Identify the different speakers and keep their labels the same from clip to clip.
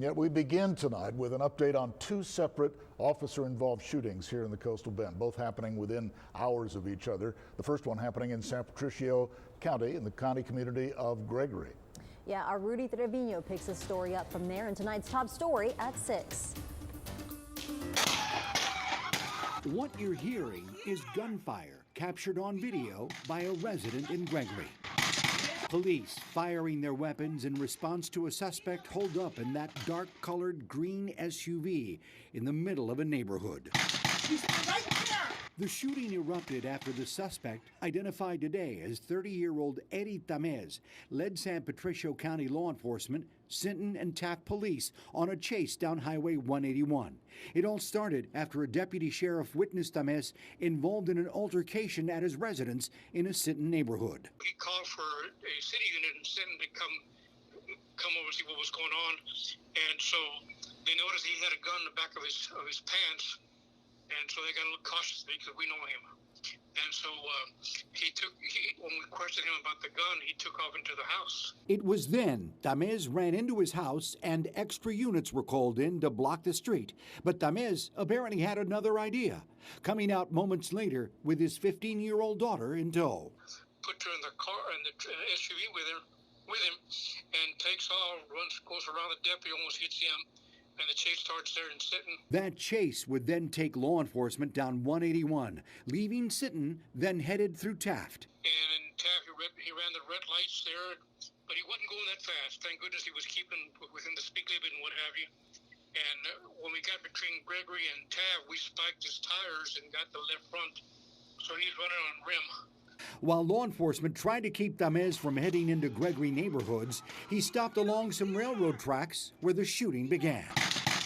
Speaker 1: yet we begin tonight with an update on two separate officer-involved shootings here in the Coastal Bend, both happening within hours of each other. The first one happening in San Patricio County in the county community of Gregory.
Speaker 2: Yeah, our Rudy Trevino picks the story up from there in tonight's top story at 6.
Speaker 3: What you're hearing is gunfire captured on video by a resident in Gregory. Police firing their weapons in response to a suspect holed up in that dark-colored green SUV in the middle of a neighborhood. He's right there! The shooting erupted after the suspect, identified today as 30-year-old Eddie Tamez, led San Patricio County law enforcement, Sinton and Taft police on a chase down Highway 181. It all started after a deputy sheriff witnessed Tamez involved in an altercation at his residence in a Sinton neighborhood.
Speaker 4: He called for a city unit in Sinton to come over and see what was going on, and so they noticed he had a gun in the back of his pants. And so they got a little cautious because we know him. And so when we questioned him about the gun, he took off into the house.
Speaker 3: It was then Tamez ran into his house and extra units were called in to block the street. But Tamez apparently had another idea, coming out moments later with his 15-year-old daughter in tow.
Speaker 4: Put her in the car, in the SUV with him, and takes off, goes around the deputy, almost hits him. And the chase starts there in Sinton. That chase would then take law enforcement down 181, leaving Sinton, then headed through Taft. And in Taft, he ran the red lights there, but he wasn't going that fast. Thank goodness he was keeping within the speed limit and what have you. And when we got between Gregory and Taft, we spiked his tires and got the left front. So he's running on rim.
Speaker 3: While law enforcement tried to keep Tamez from heading into Gregory neighborhoods, he stopped along some railroad tracks where the shooting began.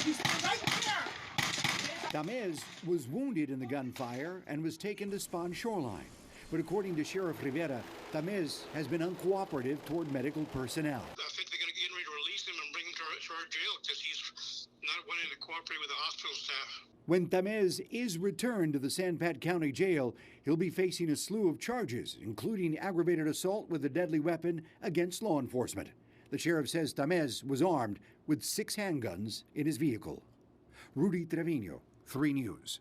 Speaker 3: He's right there! Tamez was wounded in the gunfire and was taken to Spahn Shoreline. But according to Sheriff Rivera, Tamez has been uncooperative toward medical personnel.
Speaker 4: I think they're going to get ready to release him and bring him to our jail because he's not wanting to cooperate with the hospital staff.
Speaker 3: When Tamez is returned to the San Pat County Jail, he'll be facing a slew of charges, including aggravated assault with a deadly weapon against law enforcement. The sheriff says Tamez was armed with 6 handguns in his vehicle. Rudy Trevino, 3 News.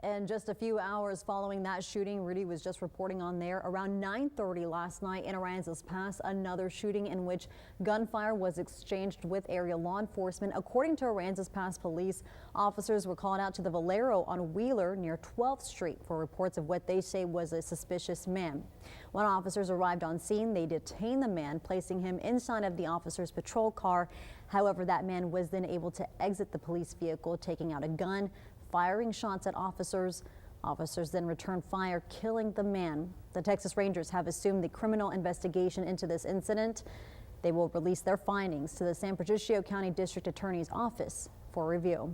Speaker 2: And just a few hours following that shooting, Rudy was just reporting on there. Around 9:30 last night in Aransas Pass, another shooting in which gunfire was exchanged with area law enforcement. According to Aransas Pass police, officers were called out to the Valero on Wheeler near 12th Street for reports of what they say was a suspicious man. When officers arrived on scene, they detained the man, placing him inside of the officer's patrol car. However, that man was then able to exit the police vehicle, taking out a gun, firing shots at officers. Officers then returned fire, killing the man. The Texas Rangers have assumed the criminal investigation into this incident. They will release their findings to the San Patricio County District Attorney's Office for review.